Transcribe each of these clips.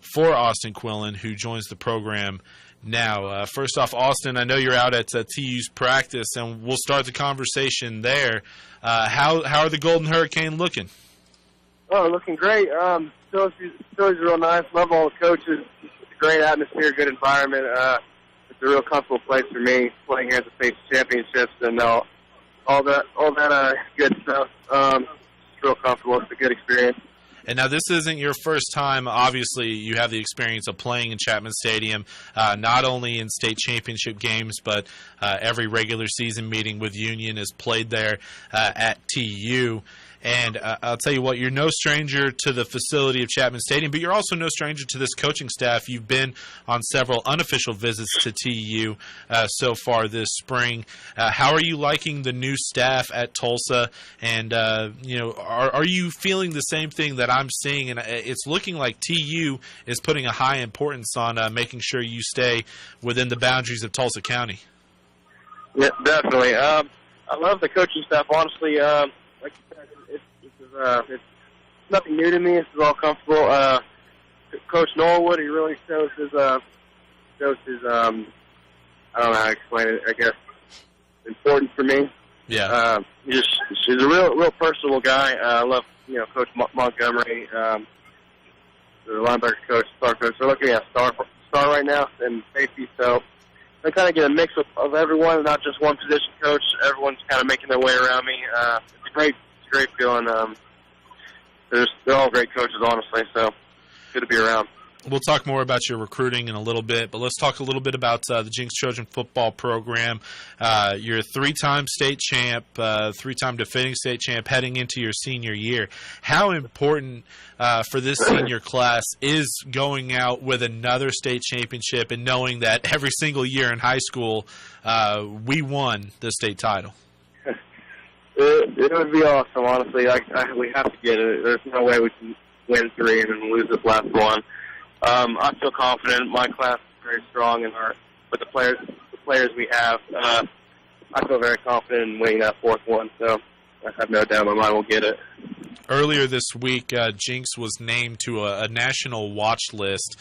for Austin Quillen, who joins the program now. First off, Austin, I know you're out at TU's practice, and we'll start the conversation there. How are the Golden Hurricane looking? Oh, looking great. Facility's real nice. Love all the coaches. It's a great atmosphere, good environment. It's a real comfortable place for me, playing here at the state championships and all that good stuff. It's real comfortable. It's a good experience. And now this isn't your first time. Obviously, you have the experience of playing in Chapman Stadium, not only in state championship games, but every regular season meeting with Union is played there at TU. And I'll tell you what, you're no stranger to the facility of Chapman Stadium, but you're also no stranger to this coaching staff. You've been on several unofficial visits to TU so far this spring. How are you liking the new staff at Tulsa? And, are you feeling the same thing that I'm seeing? And it's looking like TU is putting a high importance on making sure you stay within the boundaries of Tulsa County. Yeah, definitely. I love the coaching staff, honestly. Like you said, it's nothing new to me. This is all comfortable. Coach Norwood, he really shows his I don't know how to explain it, I guess, importance for me. Yeah. He's a real personable guy. I love, Coach Montgomery, the linebacker coach, star coach. We're looking at star right now and safety, so I kind of get a mix of everyone, not just one position coach. Everyone's kind of making their way around me. It's a great feeling. They're all great coaches, honestly, so good to be around. We'll talk more about your recruiting in a little bit, but let's talk a little bit about the Jinx Trojan football program. You're a three-time state champ, three-time defending state champ heading into your senior year. How important for this senior class is going out with another state championship and knowing that every single year in high school we won the state title? It would be awesome, honestly. We have to get it. There's no way we can win three and then lose this last one. I feel confident. My class is very strong, and with the players we have, I feel very confident in winning that fourth one. So I have no doubt in my mind we'll get it. Earlier this week, Jinx was named to a national watch list,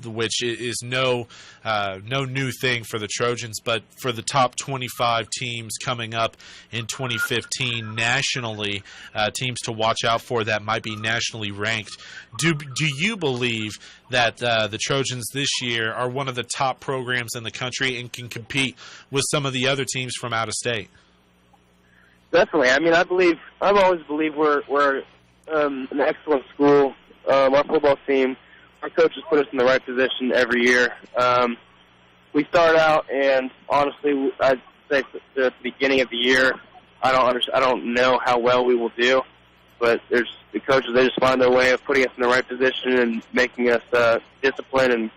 which is no new thing for the Trojans, but for the top 25 teams coming up in 2015 nationally, teams to watch out for that might be nationally ranked. Do you believe that the Trojans this year are one of the top programs in the country and can compete with some of the other teams from out of state? Definitely. I mean, I've always believed we're an excellent school. Our football team, our coaches put us in the right position every year. We start out, and honestly, I'd say at the beginning of the year, I don't know how well we will do, but there's the coaches. They just find their way of putting us in the right position and making us disciplined and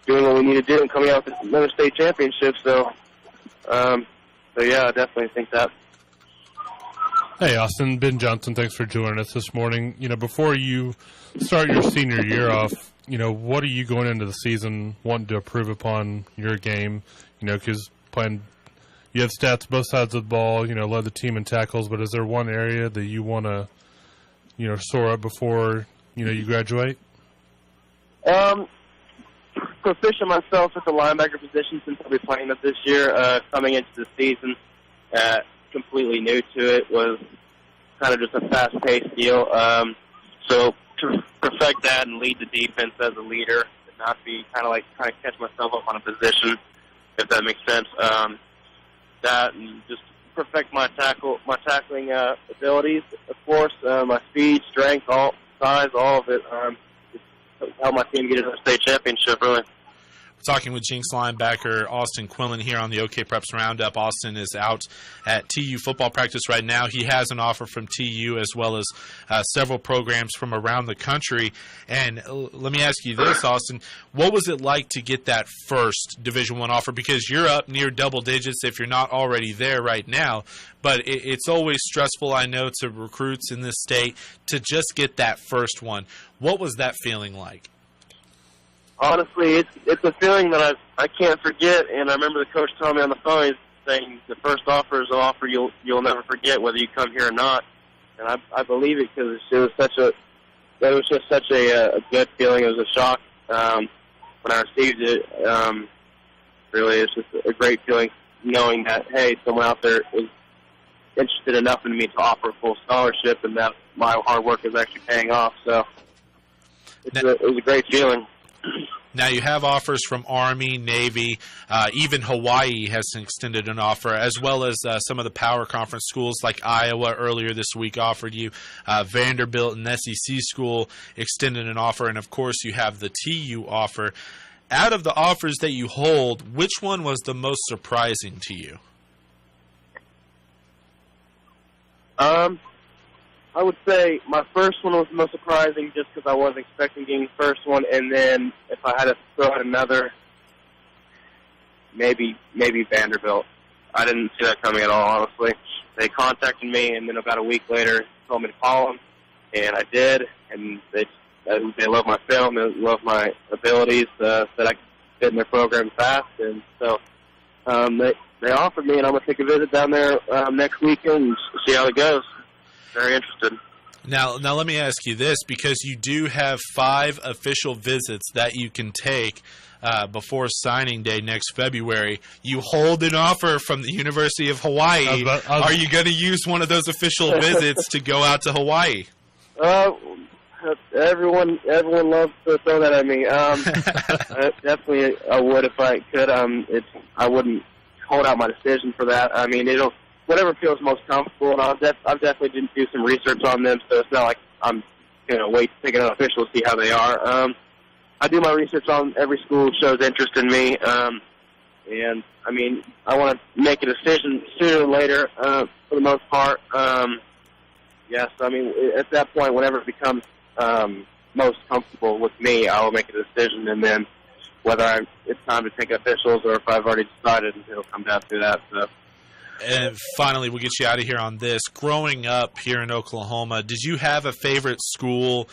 doing what we need to do and coming out with another state championship. So yeah, I definitely think that. Hey, Austin, Ben Johnson, thanks for joining us this morning. Before you start your senior year off, what are you going into the season wanting to improve upon your game? Because you have stats both sides of the ball, led the team in tackles, but is there one area that you want to, soar up before, you graduate? Proficient myself at the linebacker position since I'll be playing it this year, coming into the season. Completely new to it, was kind of just a fast-paced deal. So to perfect that and lead the defense as a leader, and not be kind of like trying to catch myself up on a position, if that makes sense. That and just perfect my tackling abilities, of course, my speed, strength, size, all of it. Just help my team get into the state championship, really. Talking with Jinx linebacker Austin Quillen here on the OK Preps Roundup. Austin is out at TU football practice right now. He has an offer from TU as well as several programs from around the country. And let me ask you this, Austin. What was it like to get that first Division I offer? Because you're up near double digits if you're not already there right now. But it's always stressful, I know, to recruits in this state to just get that first one. What was that feeling like? Honestly, it's a feeling that I can't forget, and I remember the coach telling me on the phone, he's saying the first offer is an offer you'll never forget, whether you come here or not. And I believe it because it was such a it was just such a good feeling. It was a shock when I received it. Really, it's just a great feeling knowing that, hey, someone out there is interested enough in me to offer a full scholarship, and that my hard work is actually paying off. So it was a great feeling. Now you have offers from Army, Navy, even Hawaii has extended an offer, as well as some of the power conference schools like Iowa earlier this week offered you. Vanderbilt, an SEC school, extended an offer, and of course you have the TU offer. Out of the offers that you hold, which one was the most surprising to you? I would say my first one was the most surprising just because I wasn't expecting getting the first one, and then if I had to throw out another, maybe Vanderbilt. I didn't see that coming at all, honestly. They contacted me, and then about a week later told me to call them, and I did, and they love my film, they love my abilities, that I could fit in their program fast, and so they offered me, and I'm going to take a visit down there next weekend and see how it goes. Very interested. Now let me ask you this, because you do have 5 official visits that you can take before signing day next February. You hold an offer from the University of Hawaii. Are you going to use one of those official visits to go out to Hawaii? Everyone loves to throw that at me. Definitely, I would if I could. I wouldn't hold out my decision for that. I mean, whatever feels most comfortable, and I've definitely didn't do some research on them, so it's not like I'm wait to take an official to see how they are. I do my research on every school who shows interest in me, and I mean, I want to make a decision sooner or later for the most part. Yes, I mean, at that point, whenever it becomes most comfortable with me, I will make a decision, and then whether it's time to take officials or if I've already decided, it'll come down to that. So. And finally, we'll get you out of here on this. Growing up here in Oklahoma, did you have a favorite school?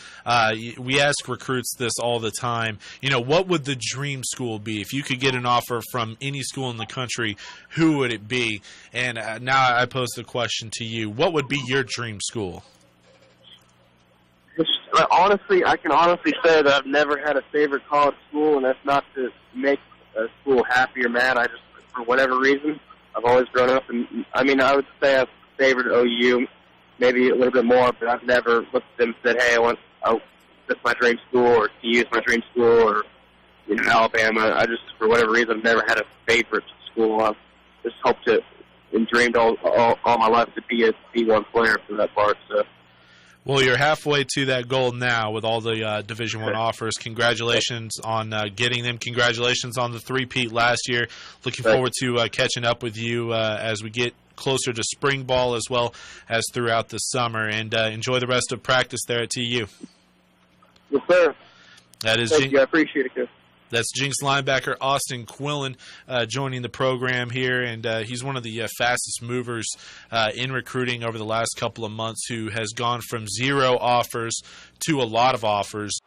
We ask recruits this all the time. What would the dream school be? If you could get an offer from any school in the country, who would it be? And now I pose the question to you. What would be your dream school? Honestly, I can honestly say that I've never had a favorite college school, and that's not to make a school happy or mad. I just, for whatever reason, I've always grown up, and I mean, I would say I've favored OU, maybe a little bit more, but I've never looked at them and said, hey, that's my dream school, or TU is my dream school, or Alabama. I just, for whatever reason, I've never had a favorite school. I've just hoped to and dreamed all my life to be a D1 player for that part. So. Well, you're halfway to that goal now with all the Division I offers. Congratulations on getting them. Congratulations on the three-peat last year. Looking forward to catching up with you as we get closer to spring ball as well as throughout the summer. And enjoy the rest of practice there at TU. Yes, sir. Thank you. I appreciate it, Chris. That's Jinx linebacker Austin Quillen joining the program here, and he's one of the fastest movers in recruiting over the last couple of months, who has gone from 0 offers to a lot of offers.